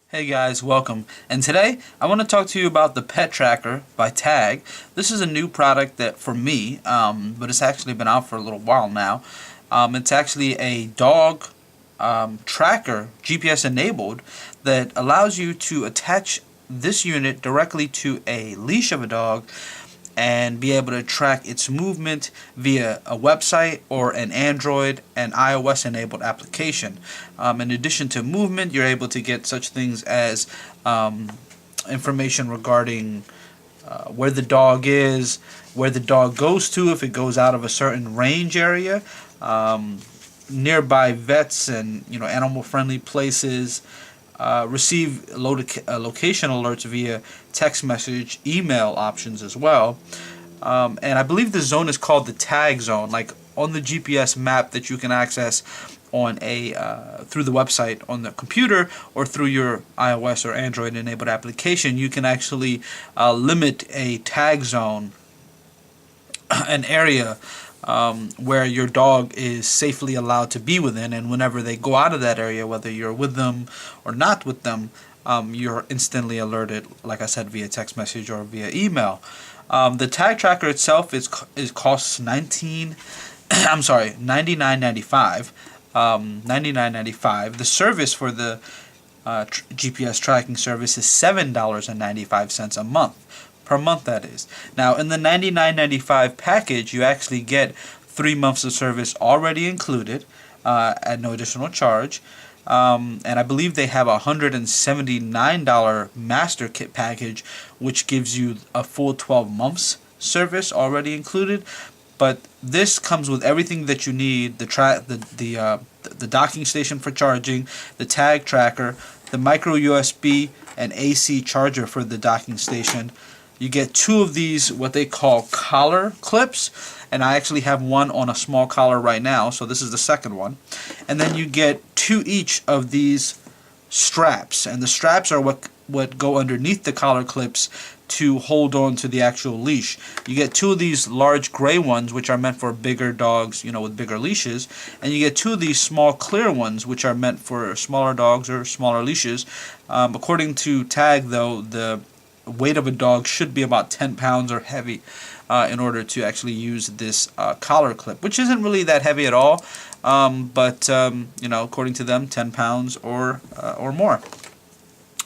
Hey guys, welcome. And today I want to talk to you about the Pet Tracker by Tagg. This is a new product that for me, but it's actually been out for a little while now. It's actually a dog tracker, GPS enabled, that allows you to attach this unit directly to a leash of a dog and be able to track its movement via a website or an Android and iOS enabled application. In addition to movement, you're able to get such things as information regarding where the dog is, where the dog goes to if it goes out of a certain range area, nearby vets and animal friendly places. Receive location alerts via text message, email options as well. And I believe the zone is called the Tagg zone, like on the GPS map that you can access on through the website on the computer or through your iOS or Android enabled application. You can actually limit a Tagg zone, an area where your dog is safely allowed to be within, and whenever they go out of that area, whether you're with them or not with them, you're instantly alerted, like I said, via text message or via email. The Tagg tracker itself costs $99.95. $99.95. The service for the GPS tracking service is $7.95 a month. Per month, that is. Now, in the $99.95 package, you actually get 3 months of service already included at no additional charge. And I believe they have a $179 master kit package, which gives you a full 12 months service already included. But this comes with everything that you need: the docking station for charging, the Tagg tracker, the micro USB and AC charger for the docking station. You get 2 of these, what they call collar clips, and I actually have one on a small collar right now, so this is the second one. And then you get 2 each of these straps, and the straps are what go underneath the collar clips to hold on to the actual leash. You get 2 of these large gray ones, which are meant for bigger dogs, with bigger leashes, and you get 2 of these small clear ones, which are meant for smaller dogs or smaller leashes. According to Tagg, though, the weight of a dog should be about 10 pounds or heavy in order to actually use this collar clip, which isn't really that heavy at all, but according to them, 10 pounds or more.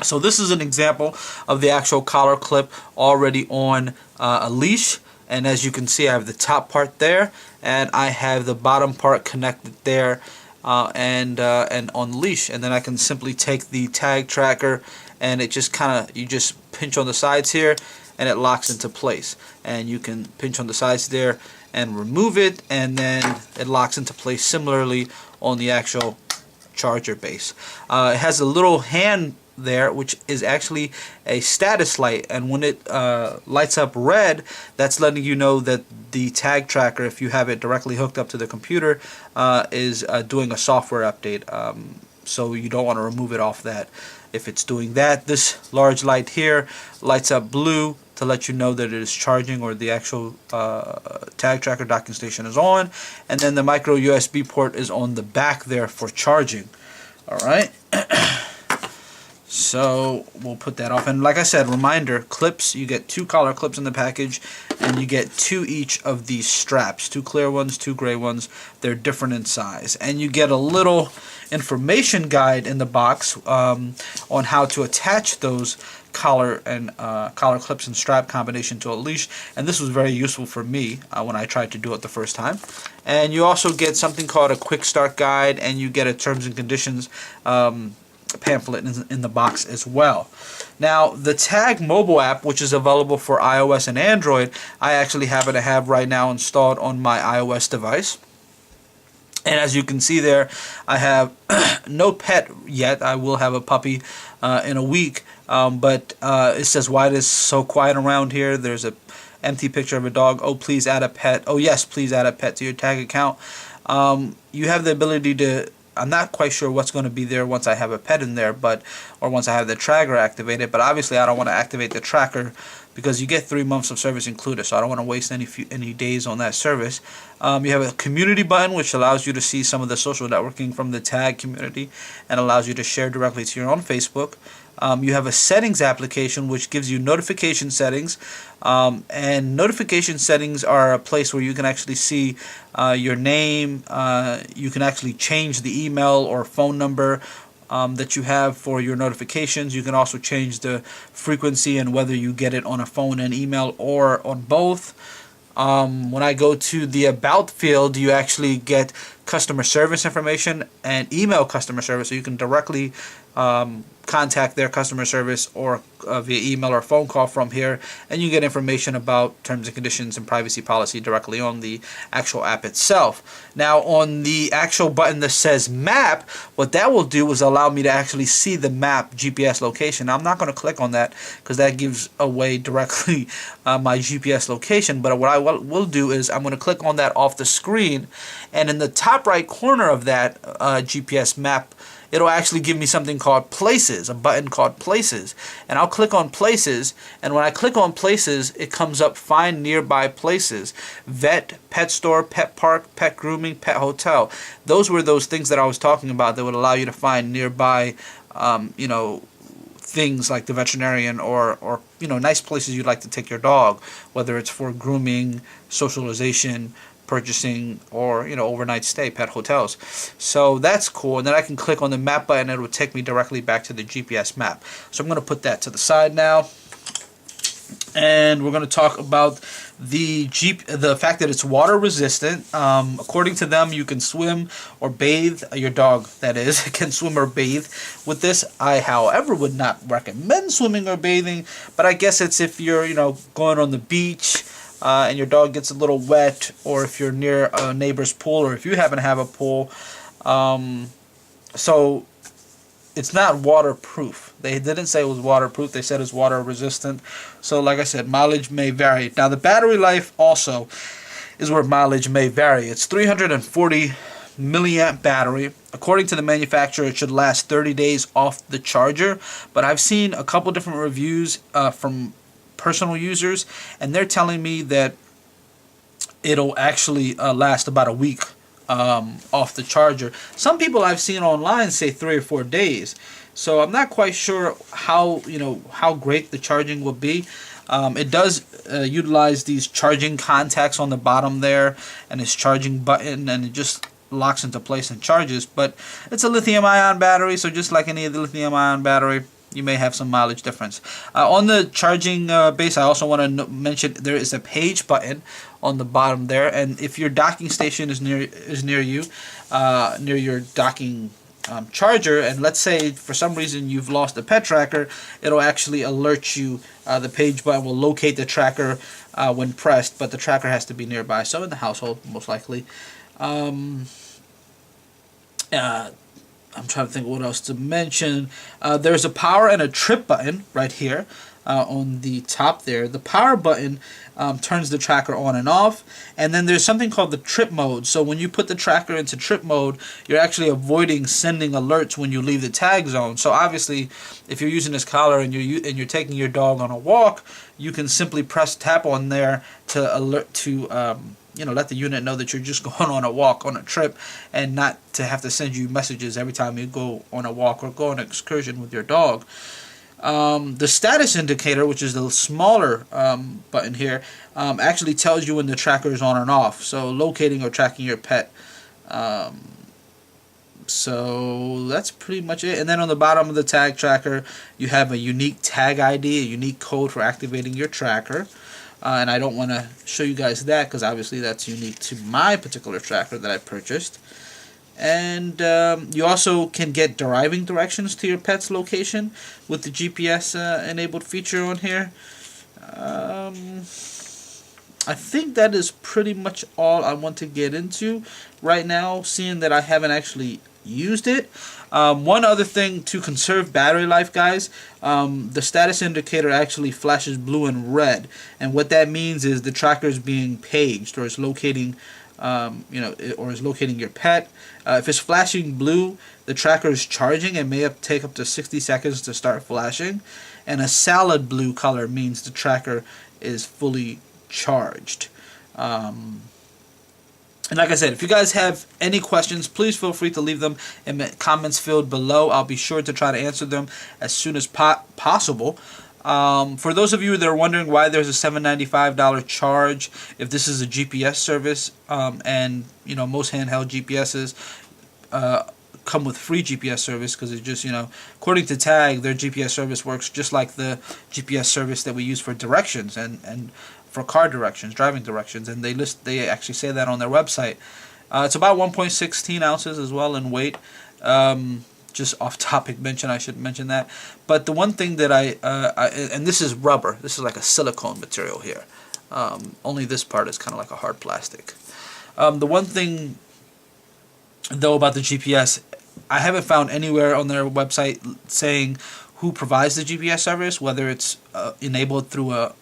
So this is an example of the actual collar clip already on a leash, and as you can see, I have the top part there and I have the bottom part connected there and on the leash, and then I can simply take the Tagg tracker and it just you just pinch on the sides here and it locks into place, and you can pinch on the sides there and remove it, and then it locks into place similarly on the actual charger base. It has a little hand there, which is actually a status light, and when it lights up red, that's letting you know that the Tagg tracker, if you have it directly hooked up to the computer, is doing a software update, so you don't want to remove it off that if it's doing that. This large light here lights up blue to let you know that it is charging, or the actual Tagg tracker docking station is on, and then the micro USB port is on the back there for charging. Alright. So we'll put that off, and like I said, reminder, clips, you get 2 collar clips in the package, and you get 2 each of these straps, 2 clear ones, 2 gray ones. They're different in size, and you get a little information guide in the box on how to attach those collar clips and strap combination to a leash, and this was very useful for me when I tried to do it the first time. And you also get something called a quick start guide, and you get a terms and conditions pamphlet in the box as well. Now, the Tagg mobile app, which is available for iOS and Android, I actually happen to have right now installed on my iOS device. And as you can see there, I have no pet yet. I will have a puppy in a week, but it says, "Why it is so quiet around here?" There's a empty picture of a dog. Oh, please add a pet. Oh yes, please add a pet to your Tagg account. You have the ability to, I'm not quite sure what's going to be there once I have a pet in there, or once I have the tracker activated, but obviously I don't want to activate the tracker because you get 3 months of service included, so I don't want to waste any days on that service. You have a community button, which allows you to see some of the social networking from the Tagg community and allows you to share directly to your own Facebook. You have a settings application, which gives you notification settings, and notification settings are a place where you can actually see your name. You can actually change the email or phone number that you have for your notifications. You can also change the frequency and whether you get it on a phone and email or on both. When I go to the About field, you actually get customer service information and email customer service, so you can directly contact their customer service or via email or phone call from here, and you get information about terms and conditions and privacy policy directly on the actual app itself. Now, on the actual button that says map, what that will do is allow me to actually see the map GPS location. Now, I'm not going to click on that because that gives away directly my GPS location, but what I will do is I'm going to click on that off the screen, and in the top right corner of that GPS map, it'll actually give me something called Places, a button called Places. And I'll click on Places, and when I click on Places, it comes up Find Nearby Places. Vet, pet store, pet park, pet grooming, pet hotel. Those were those things that I was talking about that would allow you to find nearby, things like the veterinarian or nice places you'd like to take your dog, whether it's for grooming, socialization, purchasing, or overnight stay, pet hotels. So that's cool. And then I can click on the map button and it will take me directly back to the GPS map. So I'm going to put that to the side now, and we're going to talk about the fact that it's water resistant. According to them, you can swim or bathe your dog, that is, can swim or bathe with this. I, however, would not recommend swimming or bathing, but I guess it's if you're going on the beach and your dog gets a little wet, or if you're near a neighbor's pool, or if you happen to have a pool. So it's not waterproof. They didn't say it was waterproof. They said it's water resistant. So like I said, mileage may vary. Now the battery life also is where mileage may vary. It's 340 milliamp battery. According to the manufacturer, it should last 30 days off the charger, but I've seen a couple different reviews from personal users, and they're telling me that it'll actually last about a week off the charger. Some people I've seen online say 3 or 4 days, so I'm not quite sure how great the charging will be. It does utilize these charging contacts on the bottom there, and its charging button, and it just locks into place and charges. But it's a lithium-ion battery, so just like any of the lithium-ion battery, you may have some mileage difference. On the charging base, I also want to mention there is a page button on the bottom there, and if your docking station is near you, near your docking charger, and let's say for some reason you've lost the pet tracker, it'll actually alert you. The page button will locate the tracker when pressed, but the tracker has to be nearby, so in the household most likely. I'm trying to think what else to mention. There's a power and a trip button right here on the top there. The power button turns the tracker on and off, and then there's something called the trip mode. So when you put the tracker into trip mode, you're actually avoiding sending alerts when you leave the tag zone. So obviously, if you're using this collar and you're taking your dog on a walk, you can simply tap on there to alert to let the unit know that you're just going on a walk, on a trip, and not to have to send you messages every time you go on a walk or go on an excursion with your dog. The status indicator, which is the smaller button here, actually tells you when the tracker is on and off, so locating or tracking your pet. So that's pretty much it. And then on the bottom of the tag tracker, you have a unique tag ID, a unique code for activating your tracker. And I don't want to show you guys that because obviously that's unique to my particular tracker that I purchased. And you also can get driving directions to your pet's location with the GPS enabled feature on here. I think that is pretty much all I want to get into right now, seeing that I haven't actually used it. One other thing to conserve battery life, guys, the status indicator actually flashes blue and red, and what that means is the tracker is being paged, or it's locating or is locating your pet. If it's flashing blue, the tracker is charging and may take up to 60 seconds to start flashing. And a solid blue color means the tracker is fully charged. And like I said, if you guys have any questions, please feel free to leave them in the comments field below. I'll be sure to try to answer them as soon as possible. For those of you that are wondering why there's a $795 charge if this is a GPS service, and most handheld GPSs come with free GPS service, because it's just, according to Tagg, their GPS service works just like the GPS service that we use for directions and for car directions, driving directions, and they actually say that on their website. It's about 1.16 ounces as well in weight. Just off topic mention, I should mention that. But the one thing that and this is rubber. This is like a silicone material here. Only this part is kind of like a hard plastic. The one thing though about the GPS, I haven't found anywhere on their website saying who provides the GPS service, whether it's enabled through a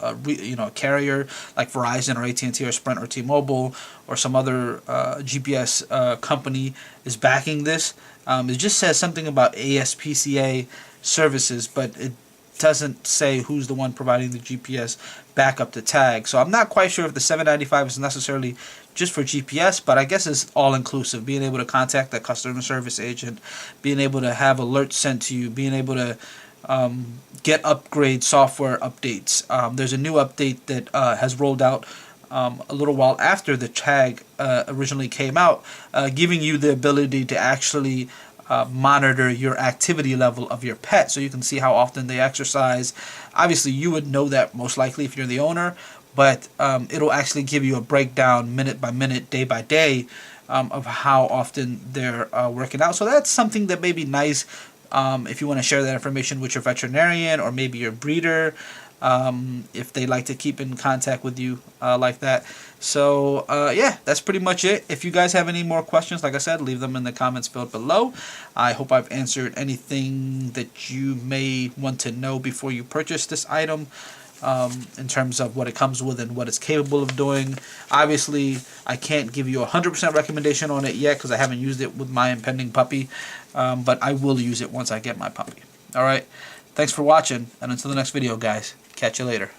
carrier like Verizon or AT&T or Sprint or T-Mobile, or some other GPS company is backing this. It just says something about ASPCA services, but it doesn't say who's the one providing the GPS backup to Tagg. So I'm not quite sure if the $795 is necessarily just for GPS, but I guess it's all inclusive. Being able to contact that customer service agent, being able to have alerts sent to you, being able to get upgrade software updates. There's a new update that has rolled out a little while after the Tagg originally came out, giving you the ability to actually monitor your activity level of your pet, so you can see how often they exercise. Obviously, you would know that most likely if you're the owner, but it'll actually give you a breakdown minute by minute, day by day, of how often they're working out. So that's something that may be nice if you want to share that information with your veterinarian or maybe your breeder, if they like to keep in contact with you like that. So yeah, that's pretty much it. If you guys have any more questions, like I said, leave them in the comments field below. I hope I've answered anything that you may want to know before you purchase this item, in terms of what it comes with and what it's capable of doing. Obviously, I can't give you a 100% recommendation on it yet because I haven't used it with my impending puppy, but I will use it once I get my puppy. Alright, thanks for watching, and until the next video, guys, catch you later.